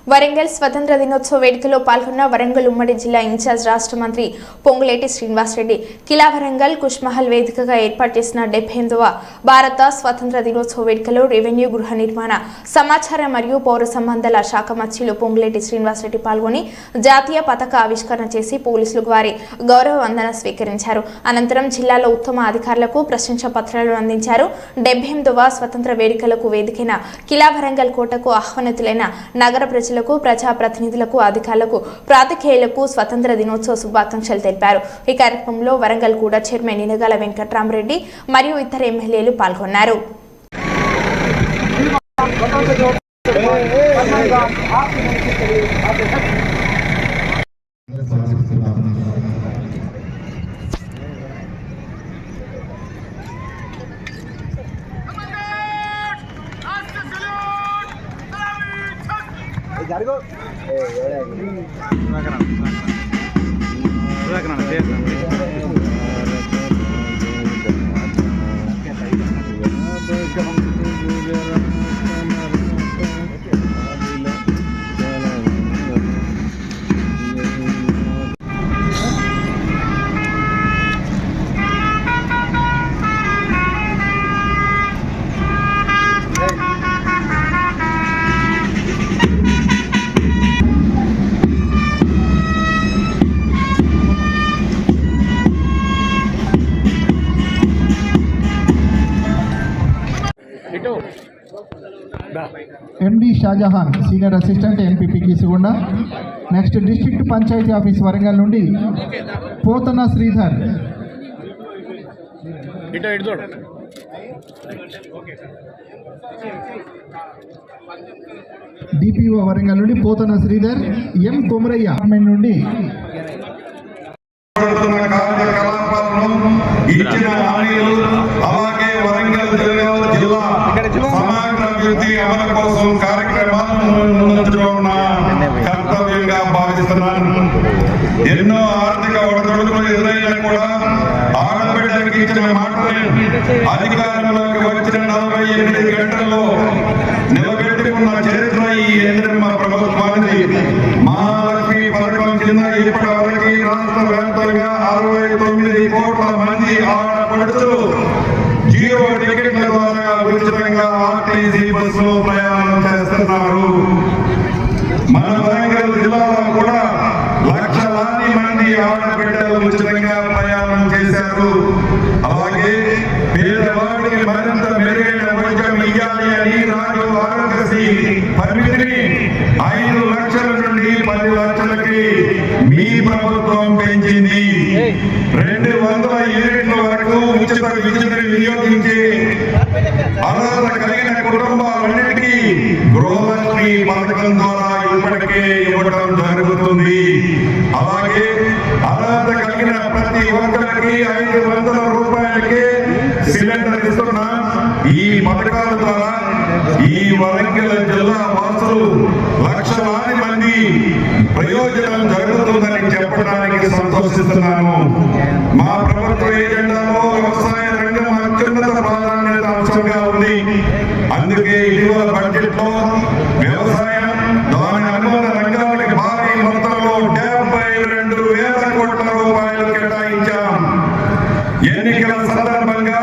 వరంగల్ స్వతంత్ర దినోత్సవ వేడుకలో పాల్గొన్న వరంగల్ ఉమ్మడి జిల్లా ఇన్ఛార్జ్ రాష్ట్ర మంత్రి పొంగులేటి శ్రీనివాసరెడ్డి కిలా వరంగల్ కుష్మహల్ వేదికగా ఏర్పాటు చేసిన 78వ భారత స్వతంత్ర దినోత్సవ వేడుకలో రెవెన్యూ గృహ నిర్మాణ సమాచార మరియు పౌర సంబంధాల శాఖ మంత్రులు పొంగులేటి శ్రీనివాసరెడ్డి పాల్గొని జాతీయ పతాక ఆవిష్కరణ చేసి పోలీసులకు వారి గౌరవ వందన స్వీకరించారు. అనంతరం జిల్లాలో ఉత్తమ అధికారులకు ప్రశంసా పత్రాలు అందించారు. 78వ స్వతంత్ర వేడుకలకు వేదికైన కిలా వరంగల్ కోటకు ఆహ్వానితులైన నగర ప్రజాప్రతినిధులకు అధికారులకు పాత్రికేయులకు స్వతంత్ర దినోత్సవ శుభాకాంక్షలు తెలిపారు. ఈ కార్యక్రమంలో వరంగల్ కూడా చైర్మన్ నినగాల వెంకట్రామరెడ్డి మరియు ఇతర ఎమ్మెల్యేలు పాల్గొన్నారు. Jargo. MD Shahjahan senior assistant MPP Keesugonda. Next district panchayat office Warangal నుండి పోతన శ్రీధర్. డిపిఓ వరంగల్ నుండి పోతన శ్రీధర్. ఎం కొమరయ్య నుండి ఇచ్చిన హామీలు అలాగే వరంగల్ జిల్లా సమగ్ర అభివృద్ధి అమలు కోసం కార్యక్రమాలను కర్తవ్యంగా భావిస్తున్నాను. ఎన్నో ఆర్థిక ఒడిదుడుకులు ఎదురైనా కూడా ఆడబిడ్డలకు ఇచ్చిన మాటని అధికారంలోకి వచ్చిన 48 గంటల్లో నిలబెట్టుకున్న చరిత్ర ఈ ఎన్నికల ప్రభుత్వానికి. మహాలక్ష్మి పథకం కింద ఇప్పటి వరకు రాష్ట్ర వ్యాప్తంగా 69 కోట్ల మంది ఆడపడుచులు జీరో టికెట్ల ద్వారా ఉచితంగా ఆర్టీసీ బస్సులో ప్రయాణం చేస్తున్నారు. మన వరంగల్ జిల్లాలో కూడా లక్షలాది మంది ఆడబిడ్డలు ఉచితంగా ప్రయాణం చేశారు. అలాగే పేదవాడికి మరింత మెరుగైన వైద్యం ఇవ్వాలి అని నాడు ఆరోగ్యశ్రీ పరిమితిని 5 లక్షల నుండి 10 లక్షలకి మీ ప్రభుత్వం పెంచింది. 200 యూనిట్ల వరకు ఉచిత విద్యుత్ వినియోగించి అర్హత కలిగిన కుటుంబాలన్నిటికీ గృహలక్ష్మి పథకం ద్వారా ఇప్పటికే ఇవ్వడం జరుగుతుంది. అలాగే అర్హత కలిగిన ప్రతి ఒక్కరికి 500 రూపాయలకే సిలిండర్ ఇస్తున్న ఈ పథకాల ద్వారా ఈ వరంగల్ జిల్లా వాసులు లక్షలాది మంది ప్రయోజనం జరుగుతుందని చెప్పడానికి సంతోషిస్తున్నాను. మా ప్రభుత్వ ఏజెండాలో వ్యవసాయ రంగం అత్యున్నత ప్రాధాన్యత అంశంగా ఉంది. అందుకే ఇటీవల బడ్జెట్ లో వ్యవసాయం దాని అనుబంధ రంగాలకు భారీ మొత్తంలో 72,000 కోట్ల రూపాయలు కేటాయించాం. ఎన్నికల సందర్భంగా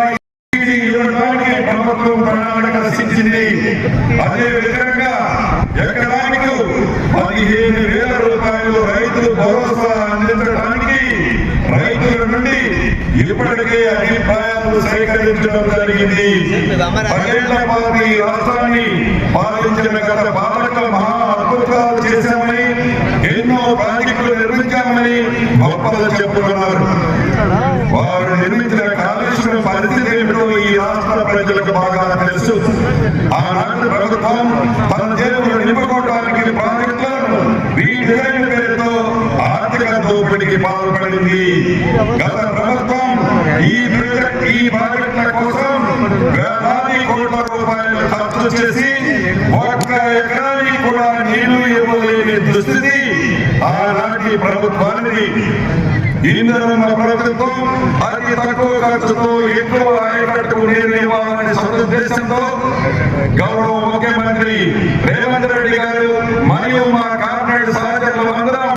ఇవ్వడానికి ప్రభుత్వం ప్రణాళిక రచించింది. అదే విధంగా ఎకరానికి 15,000 రూపాయలు రైతు భరోసా అందించడానికి రైతుల నుండి ఇప్పటికే అభిప్రాయాలు సేకరించడం జరిగింది. 10 ఏళ్ల పాటు ఈ రాష్ట్రాన్ని పాలించిన గత పాలకులు మహా అద్భుతాలు చేశామని, ఎన్నో ప్రాజెక్టులు నిర్మించామని గొప్పలు చెప్పుకున్నారు. వారు నిర్మించిన కాళేశ్వరం పరిస్థితి ఏమిటో ఈ రాష్ట్ర ప్రజలకు బాగా తెలుసు. ఆనాటి ప్రభుత్వం తన జేబులు నింపుకోవడానికి ప్రాజెక్టులను రీడిజైన్ పేరుతో ఆర్థిక దోపిడీకి పాల్పడింది. గత ప్రభుత్వం ఈ ప్రాజెక్టుల కోసం వేలాది కోట్ల రూపాయలు ఖర్చు చేసి ఒక్క ఎకరానికి కూడా నీళ్లు ఇవ్వలేని దుస్థితి ఆనాటి ప్రభుత్వానికి ఇంధన ప్రభుత్వం అతి తక్కువ ఖర్చుతో ఎక్కువ ఆయకట్టుకు నీరు ఇవ్వాలనే సదుద్దేశంతో గౌరవ ముఖ్యమంత్రి రేవంత్ రెడ్డి గారు మరియు మా